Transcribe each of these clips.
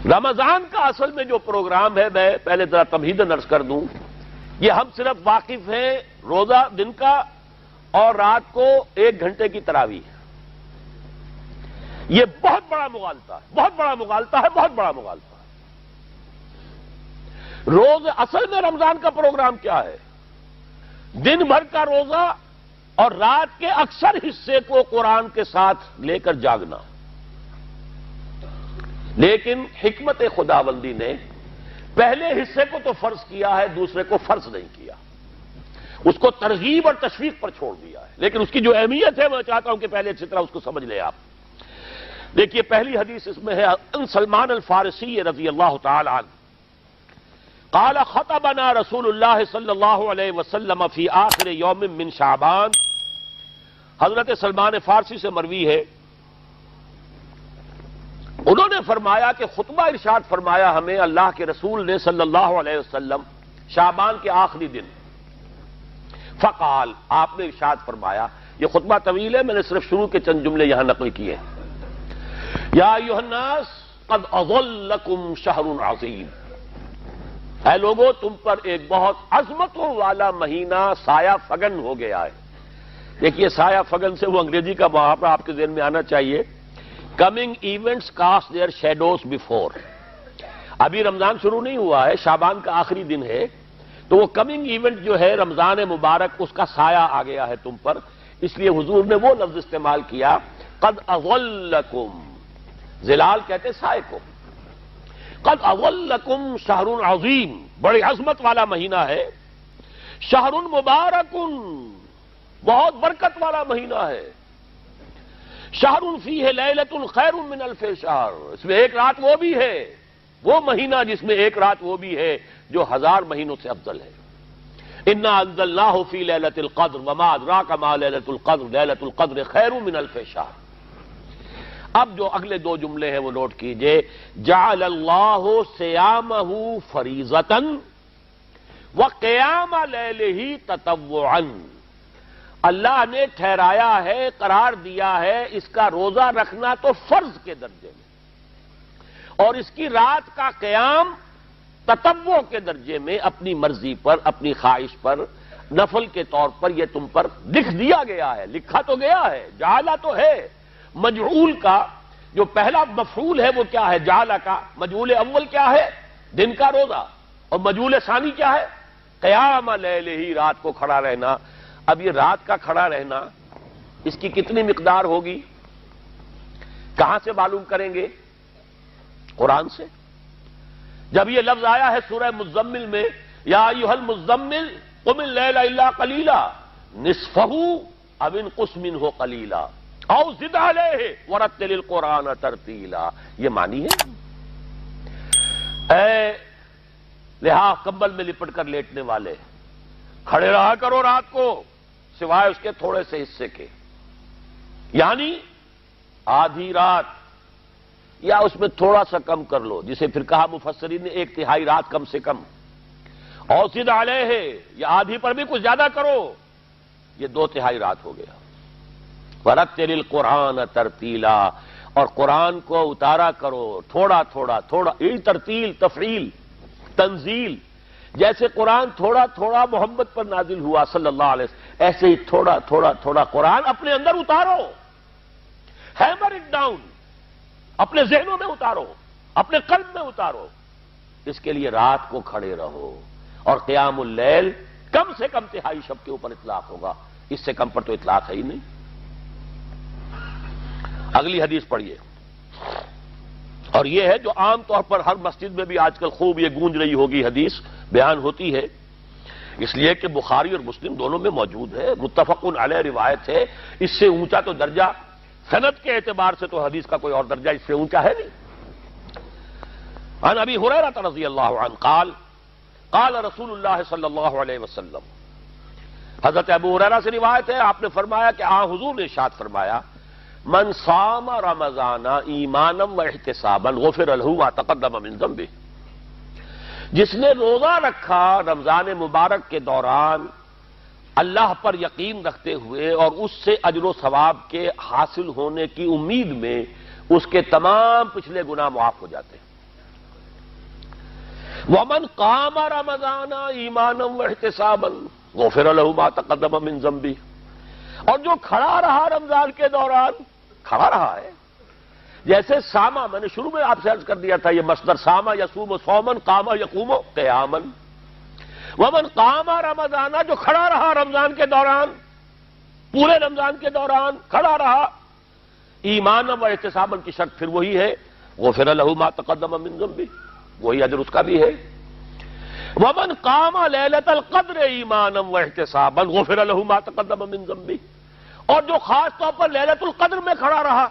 رمضان کا اصل میں جو پروگرام ہے، میں پہلے ذرا تمہیداً عرض کر دوں، یہ ہم صرف واقف ہیں روزہ دن کا اور رات کو 1 گھنٹے کی تراویح. یہ بہت بڑا مغالطہ ہے، بہت بڑا مغالطہ ہے، بہت بڑا مغالطہ ہے. روز اصل میں رمضان کا پروگرام کیا ہے؟ دن بھر کا روزہ اور رات کے اکثر حصے کو قرآن کے ساتھ لے کر جاگنا. لیکن حکمت خداوندی نے پہلے حصے کو تو فرض کیا ہے، دوسرے کو فرض نہیں کیا، اس کو ترغیب اور تشویق پر چھوڑ دیا ہے. لیکن اس کی جو اہمیت ہے میں چاہتا ہوں کہ پہلے اچھی طرح اس کو سمجھ لیں آپ. دیکھیے پہلی حدیث اس میں ہے ان سلمان الفارسی رضی اللہ تعالی عنہ قال خطبنا رسول اللہ صلی اللہ علیہ وسلم فی آخر یوم من شعبان. حضرت سلمان فارسی سے مروی ہے، انہوں نے فرمایا کہ خطبہ ارشاد فرمایا ہمیں اللہ کے رسول نے صلی اللہ علیہ وسلم شعبان کے آخری دن. فقال، آپ نے ارشاد فرمایا، یہ خطبہ طویل ہے، میں نے صرف شروع کے چند جملے یہاں نقل کیے ہیں. یا ایھا الناس قد اظلکم شہر عظیم، اے لوگو تم پر ایک بہت عظمتوں والا مہینہ سایہ فگن ہو گیا ہے. دیکھیے سایہ فگن سے وہ انگریزی کا محاورہ آپ کے ذہن میں آنا چاہیے، coming events cast their shadows before. ابھی رمضان شروع نہیں ہوا ہے، شعبان کا آخری دن ہے، تو وہ کمنگ ایونٹ جو ہے رمضان مبارک، اس کا سایہ آ گیا ہے تم پر. اس لیے حضور نے وہ لفظ استعمال کیا قد اظلکم، ظلال کہتے سائے کو. قد اظلکم شہر عظیم، بڑی عظمت والا مہینہ ہے. شہر مبارک، بہت برکت والا مہینہ ہے. شہر فیہ لیلۃ خیر من الف شہر، اس میں ایک رات وہ بھی ہے، وہ مہینہ جس میں ایک رات وہ بھی ہے جو 1000 مہینوں سے افضل ہے. انا انزلناہ فی لیلۃ القدر وما ادراک ما لیلۃ القدر لیلۃ القدر خیر من الف شہر. اب جو اگلے 2 جملے ہیں وہ نوٹ کیجئے. جعل اللہ صیامہ فریضۃ وقیام لیلہ تطوعا، اللہ نے ٹھہرایا ہے، قرار دیا ہے اس کا روزہ رکھنا تو فرض کے درجے میں، اور اس کی رات کا قیام تطوع کے درجے میں، اپنی مرضی پر، اپنی خواہش پر، نفل کے طور پر. یہ تم پر لکھ دیا گیا ہے، لکھا تو گیا ہے، جعلہ تو ہے. مجعول کا جو پہلا مفعول ہے وہ کیا ہے؟ جعلہ کا. مجعول اول کیا ہے؟ دن کا روزہ. اور مجعول ثانی کیا ہے؟ قیام لیلہ، رات کو کھڑا رہنا. اب یہ رات کا کھڑا رہنا، اس کی کتنی مقدار ہوگی؟ کہاں سے معلوم کریں گے؟ قرآن سے. جب یہ لفظ آیا ہے سورہ مزمل میں، یا ایھا المزمل قم اللیل الا قلیلا نصفہ او انقص منہ قلیلا او زد علیہ ورتل القرآن ترتیلا، یہ معنی ہے. اے لحاظ کمبل میں لپٹ کر لیٹنے والے، کھڑے رہا کرو رات کو سوائے اس کے تھوڑے سے حصے کے، یعنی آدھی رات یا اس میں تھوڑا سا کم کر لو، جسے پھر کہا مفسرین نے 1/3 رات کم سے کم. اور زد علیہ، یا آدھی پر بھی کچھ زیادہ کرو، یہ 2/3 رات ہو گیا. ورتل القرآن ترتیلا، اور قرآن کو اتارا کرو تھوڑا تھوڑا تھوڑا. یہ ترتیل، تفعیل، تنزیل. جیسے قرآن تھوڑا تھوڑا محمد پر نازل ہوا صلی اللہ علیہ وسلم، ایسے ہی تھوڑا تھوڑا تھوڑا قرآن اپنے اندر اتارو. ہیمر اٹ ڈاؤن، اپنے ذہنوں میں اتارو، اپنے قلب میں اتارو. اس کے لیے رات کو کھڑے رہو. اور قیام اللیل کم سے کم 1/3 شب کے اوپر اطلاق ہوگا، اس سے کم پر تو اطلاق ہے ہی نہیں. اگلی حدیث پڑھیے. اور یہ ہے جو عام طور پر ہر مسجد میں بھی آج کل خوب یہ گونج رہی ہوگی، حدیث بیان ہوتی ہے، اس لیے کہ بخاری اور مسلم دونوں میں موجود ہے، متفق علیہ روایت ہے. اس سے اونچا تو درجہ سند کے اعتبار سے تو حدیث کا کوئی اور درجہ اس سے اونچا ہے نہیں. عن ابی ہریرہ رضی اللہ عنہ قال قال رسول اللہ صلی اللہ علیہ وسلم، حضرت ابو ہریرہ سے روایت ہے، آپ نے فرمایا کہ حضور نے ارشاد فرمایا، من صام رمضان ایمانا و احتسابا غفر له ما تقدم من ذنبه، جس نے روزہ رکھا رمضان مبارک کے دوران اللہ پر یقین رکھتے ہوئے اور اس سے اجر و ثواب کے حاصل ہونے کی امید میں، اس کے تمام پچھلے گناہ معاف ہو جاتے ہیں. ومن قام رمضان ایمانا واحتسابا غفر له ما تقدم من ذنبه، اور جو کھڑا رہا رمضان کے دوران، کھڑا رہا ہے، جیسے ساما، میں نے شروع میں آپ سے عرض کر دیا تھا، یہ مصدر ساما یصوم صوما، قام یقوم قیاما، ومن قام رمضان، جو کھڑا رہا رمضان کے دوران، پورے رمضان کے دوران کھڑا رہا، ایمانا و احتسابا کی شرط پھر وہی ہے، غفر له ما تقدم من ذنبه، وہی اجر اس کا بھی ہے۔ ومن قام لیلۃ القدر ایمانا واحتسابا غفر له ما تقدم من ذنبه، اور جو خاص طور پر لیلۃ القدر میں کھڑا رہا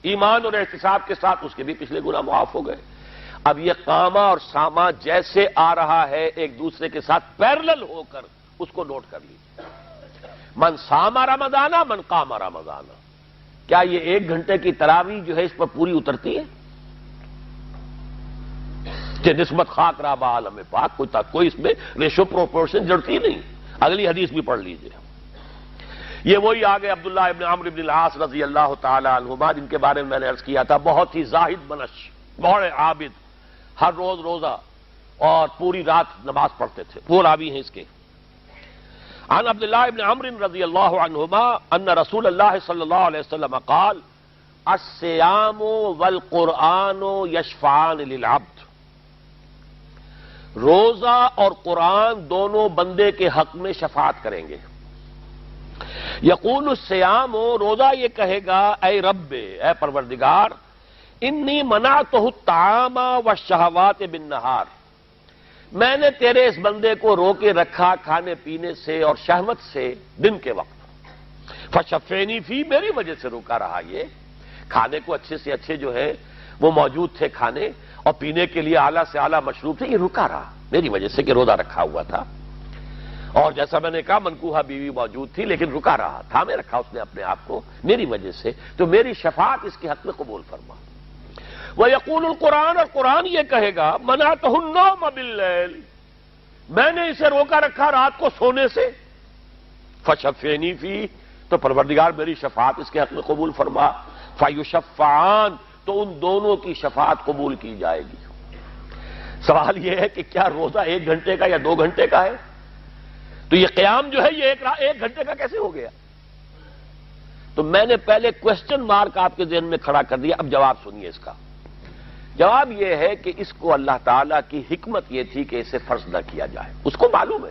ایمان اور احتساب کے ساتھ، اس کے بھی پچھلے گناہ معاف ہو گئے۔ اب یہ قامہ اور ساما جیسے آ رہا ہے ایک دوسرے کے ساتھ پیرلل ہو کر، اس کو نوٹ کر لیجیے۔ من ساما رمضان من قام رمضان، کیا یہ 1 گھنٹے کی تراویح جو ہے اس پر پوری اترتی ہے کہ نسبت خاک رابع عالم پاک، کوئی اس میں ریشو پروپورشن جڑتی نہیں؟ اگلی حدیث بھی پڑھ لیجئے۔ یہ وہی آگے عبداللہ ابن عمرو بن العاص رضی اللہ تعالی عنہما، جن کے بارے میں میں نے عرض کیا تھا، بہت ہی زاہد منش، بڑے عابد، ہر روز روزہ اور پوری رات نماز پڑھتے تھے، وہ راوی ہیں اس کے۔ عن عبداللہ ابن عمرو رضی اللہ عنہما ان رسول اللہ صلی اللہ علیہ وسلم قال الصیام والقرآن یشفعان للعبد، روزہ اور قرآن دونوں بندے کے حق میں شفاعت کریں گے۔ یقول الصیام، روزہ یہ کہے گا اے رب، اے پروردگار، انی منعتہ الطعام والشہوات بالنہار، میں نے تیرے اس بندے کو روکے رکھا کھانے پینے سے اور شہوت سے دن کے وقت، فشفینی فی، میری وجہ سے روکا رہا، یہ کھانے کو اچھے سے اچھے جو ہے وہ موجود تھے کھانے، اور پینے کے لیے اعلیٰ سے اعلیٰ مشروب تھے، یہ رکا رہا میری وجہ سے کہ روزہ رکھا ہوا تھا، اور جیسا میں نے کہا منکوحہ بیوی موجود تھی لیکن رکا رہا، تھامے رکھا اس نے اپنے آپ کو میری وجہ سے، تو میری شفاعت اس کے حق میں قبول فرما۔ وَيَقُولُ الْقُرْآنُ، اور قرآن یہ کہے گا مَنَعْتُهُ النَّوْمَ بِاللَّيْلِ، میں نے اسے روکا رکھا رات کو سونے سے، فَشَفِّعْنِي فِيهِ، تو پروردگار میری شفاعت اس کے حق میں قبول فرما، فَيُشَفَّعَانِ، تو ان دونوں کی شفاعت قبول کی جائے گی۔ سوال یہ ہے کہ کیا روزہ 1 گھنٹے کا یا 2 گھنٹے کا ہے؟ تو یہ قیام جو ہے یہ 1 گھنٹے کا کیسے ہو گیا؟ تو میں نے پہلے کوسچن مارک آپ کے ذہن میں کھڑا کر دیا، اب جواب سنیے اس کا۔ جواب یہ ہے کہ اس کو اللہ تعالیٰ کی حکمت یہ تھی کہ اسے فرض نہ کیا جائے، اس کو معلوم ہے۔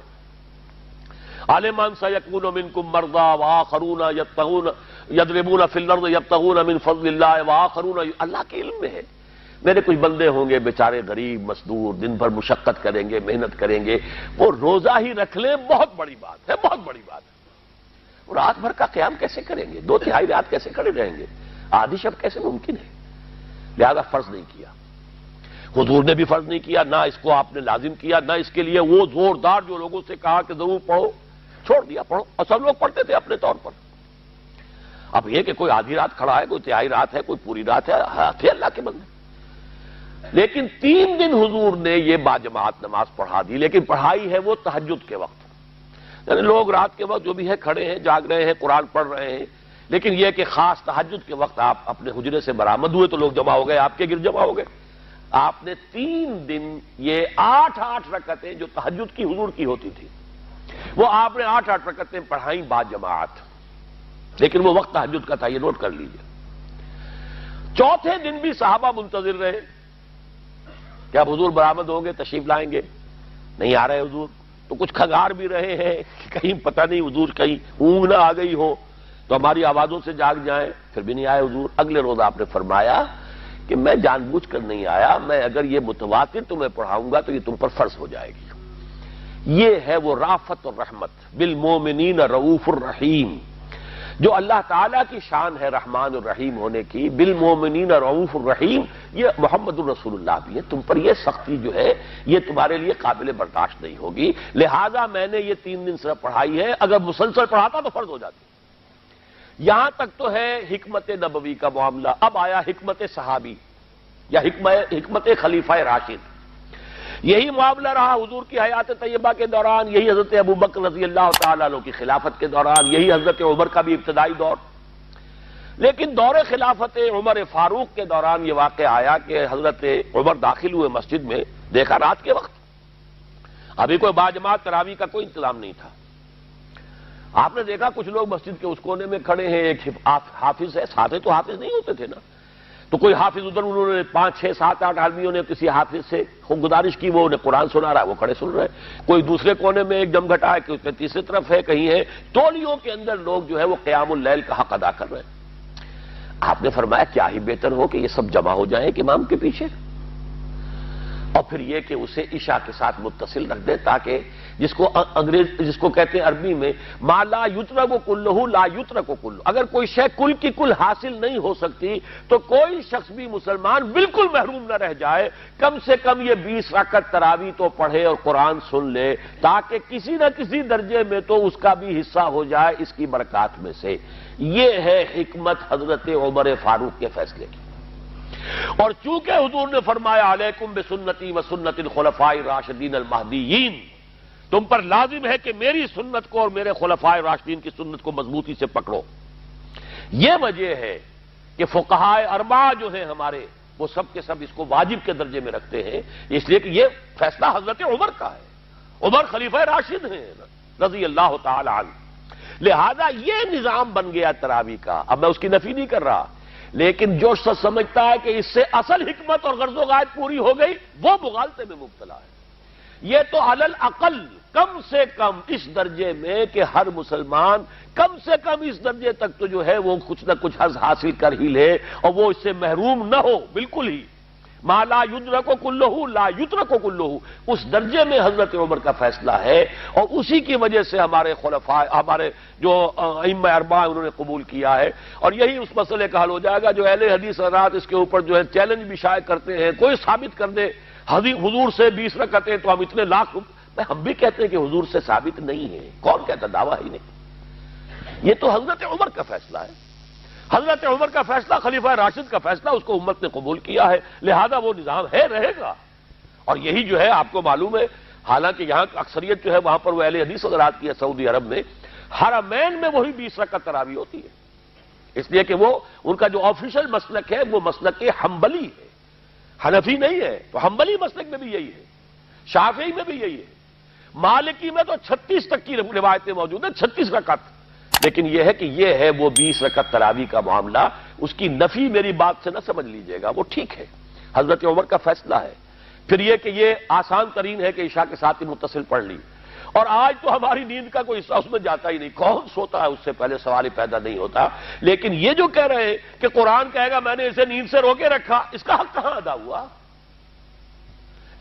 عَلِمَ أَن سَيَكُونُ مِنكُم مَّرْضَىٰ وَآخَرُونَ يَضْرِبُونَ فِي الْأَرْضِ يَبْتَغُونَ مِن فَضْلِ اللَّهِ وَآخَرُونَ، اللہ کے علم میں ہے میرے کچھ بندے ہوں گے بیچارے غریب مزدور، دن بھر مشقت کریں گے، محنت کریں گے، وہ روزہ ہی رکھ لیں، بہت بڑی بات ہے، بہت بڑی بات ہے۔ وہ رات بھر کا قیام کیسے کریں گے؟ 2/3 رات کیسے کھڑے رہیں گے؟ آدھی شب کیسے ممکن ہے؟ لہذا فرض نہیں کیا، حضور نے بھی فرض نہیں کیا، نہ اس کو آپ نے لازم کیا، نہ اس کے لیے وہ زوردار جو لوگوں سے کہا کہ ضرور پڑھو، چھوڑ دیا پڑھو، اور سب لوگ پڑھتے تھے اپنے طور پر۔ اب یہ کہ کوئی آدھی رات کھڑا ہے، کوئی 1/3 رات ہے، کوئی پوری رات ہے، تھے اللہ کے بندے۔ لیکن 3 دن حضور نے یہ باجماعت نماز پڑھا دی، لیکن پڑھائی ہے وہ تہجد کے وقت، یعنی لوگ رات کے وقت جو بھی ہے کھڑے ہیں، جاگ رہے ہیں، قرآن پڑھ رہے ہیں، لیکن یہ کہ خاص تہجد کے وقت آپ اپنے حجرے سے برآمد ہوئے تو لوگ جمع ہو گئے، آپ کے گرد جمع ہو گئے۔ آپ نے 3 دن یہ 8 رکعتیں جو تہجد کی حضور کی ہوتی تھی، وہ آپ نے 8 رکعتیں پڑھائیں باجماعت، لیکن وہ وقت تہجد کا تھا، یہ نوٹ کر لیجئے۔ 4تھے دن بھی صحابہ منتظر رہے کہ اب حضور برآمد ہوں گے، تشریف لائیں گے، نہیں آ رہے حضور، تو کچھ کھنگار بھی رہے ہیں کہ کہیں پتہ نہیں حضور کہیں اونگ نہ آ گئی ہو تو ہماری آوازوں سے جاگ جائیں، پھر بھی نہیں آئے حضور۔ اگلے روز آپ نے فرمایا کہ میں جان بوجھ کر نہیں آیا، میں اگر یہ متواتر تمہیں پڑھاؤں گا تو یہ تم پر فرض ہو جائے گی۔ یہ ہے وہ رافت اور رحمت، بالمومنین رؤوف الرحیم، جو اللہ تعالیٰ کی شان ہے رحمان الرحیم ہونے کی، بالمومنین رؤوف الرحیم، یہ محمد الرسول اللہ بھی ہے، تم پر یہ سختی جو ہے یہ تمہارے لیے قابل برداشت نہیں ہوگی، لہذا میں نے یہ 3 دن صرف پڑھائی ہے، اگر مسلسل پڑھاتا تو فرض ہو جاتی۔ یہاں تک تو ہے حکمت نبوی کا معاملہ، اب آیا حکمت صحابی یا حکمت خلیفہ راشد۔ یہی معاملہ رہا حضور کی حیات طیبہ کے دوران، یہی حضرت ابوبکر رضی اللہ تعالیٰ عنہ کی خلافت کے دوران، یہی حضرت عمر کا بھی ابتدائی دور۔ لیکن دور خلافت عمر فاروق کے دوران یہ واقعہ آیا کہ حضرت عمر داخل ہوئے مسجد میں، دیکھا رات کے وقت ابھی کوئی باجماعت تراویح کا کوئی انتظام نہیں تھا. آپ نے دیکھا کچھ لوگ مسجد کے اس کونے میں کھڑے ہیں، ایک حافظ ہے، ساتھے تو حافظ نہیں ہوتے تھے نا، تو کوئی حافظ ادھر، انہوں نے 5 6 7 8 آدمیوں نے کسی حافظ سے گزارش کی، وہ انہیں قرآن سنا رہا ہے، وہ کھڑے سن رہے ہیں. کوئی دوسرے کونے میں ایک جمگھٹا ہے، کوئی تیسری طرف ہے، کہیں ہے، تولیوں کے اندر لوگ جو ہے وہ قیام اللیل کا حق ادا کر رہے ہیں. آپ نے فرمایا کیا ہی بہتر ہو کہ یہ سب جمع ہو جائیں کہ امام کے پیچھے، اور پھر یہ کہ اسے عشاء کے ساتھ متصل رکھ دے، تاکہ جس کو کہتے ہیں عربی میں ما لا یترک کلہ لا یترک کلہ، اگر کوئی شے کل کی کل حاصل نہیں ہو سکتی تو کوئی شخص بھی مسلمان بالکل محروم نہ رہ جائے، کم سے کم یہ 20 رکعت تراویح تو پڑھے اور قرآن سن لے، تاکہ کسی نہ کسی درجے میں تو اس کا بھی حصہ ہو جائے اس کی برکات میں سے. یہ ہے حکمت حضرت عمر فاروق کے فیصلے کی. اور چونکہ حضور نے فرمایا علیکم بسنتی و سنت الخلفاء الراشدین المہدیین، تم پر لازم ہے کہ میری سنت کو اور میرے خلفاء راشدین کی سنت کو مضبوطی سے پکڑو. یہ وجہ ہے کہ فقہاء اربعہ جو ہیں ہمارے، وہ سب کے سب اس کو واجب کے درجے میں رکھتے ہیں، اس لیے کہ یہ فیصلہ حضرت عمر کا ہے. عمر خلیفہ راشد ہیں رضی اللہ تعالی عنہ. لہذا یہ نظام بن گیا تراویح کا. اب میں اس کی نفی نہیں کر رہا، لیکن جو شخص سمجھتا ہے کہ اس سے اصل حکمت اور غرض و غایت پوری ہو گئی، وہ مغالطے میں مبتلا ہے. یہ تو علی الاقل کم سے کم اس درجے میں کہ ہر مسلمان کم سے کم اس درجے تک تو جو ہے وہ کچھ نہ کچھ حظ حاصل کر ہی لے، اور وہ اس سے محروم نہ ہو بالکل ہی. ما لا یدرک کلہ لا یترک کلہ، اس درجے میں حضرت عمر کا فیصلہ ہے، اور اسی کی وجہ سے ہمارے خلفاء، ہمارے جو ائمہ اربعہ انہوں نے قبول کیا ہے. اور یہی اس مسئلے کا حل ہو جائے گا. جو اہل حدیث حضرات اس کے اوپر جو ہے چیلنج بھی شائع کرتے ہیں، کوئی ثابت کر دے حضور سے 20 رکعتیں تو ہم اتنے لاکھ، ہم بھی کہتے ہیں کہ حضور سے ثابت نہیں ہے. کون کہتا؟ دعویٰ ہی نہیں. یہ تو حضرت عمر کا فیصلہ ہے. حضرت عمر کا فیصلہ، خلیفہ راشد کا فیصلہ، اس کو امت نے قبول کیا ہے، لہذا وہ نظام ہے، رہے گا. اور یہی جو ہے آپ کو معلوم ہے، حالانکہ یہاں اکثریت جو ہے وہاں پر وہ اہل حدیث حضرات کی ہے سعودی عرب میں، حرمین میں وہی 20 رکعت تراویح ہوتی ہے. اس لیے کہ وہ ان کا جو آفیشل مسلک ہے وہ مسلک حنبلی ہے، حنفی نہیں ہے. تو حنبلی مسلک میں بھی یہی ہے، شافعی میں بھی یہی ہے، مالکی میں تو 36 تک کی روایتیں موجود ہیں، 36 رکعت. لیکن یہ ہے کہ یہ ہے وہ 20 رکعت تراویح کا معاملہ. اس کی نفی میری بات سے نہ سمجھ لیجئے گا، وہ ٹھیک ہے، حضرت عمر کا فیصلہ ہے. پھر یہ کہ یہ آسان ترین ہے کہ عشاء کے ساتھ ہی متصل پڑھ لی. اور آج تو ہماری نیند کا کوئی حصہ اس میں جاتا ہی نہیں، کون سوتا ہے اس سے پہلے سوال ہی پیدا نہیں ہوتا. لیکن یہ جو کہہ رہے ہیں کہ قرآن کہے گا میں نے اسے نیند سے روکے رکھا، اس کا حق کہاں ادا ہوا؟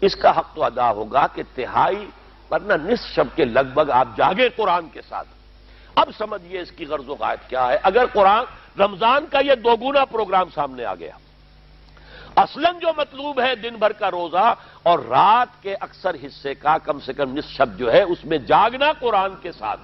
اس کا حق تو ادا ہوگا کہ تہائی ورنہ نصف شب کے لگ بھگ آپ جاگے قرآن کے ساتھ. اب سمجھیے اس کی غرض و غایت کیا ہے. اگر قرآن رمضان کا یہ دوگنا پروگرام سامنے آ گیا، اصلاً جو مطلوب ہے دن بھر کا روزہ اور رات کے اکثر حصے کا کم سے کم نصف شب جو ہے اس میں جاگنا قرآن کے ساتھ،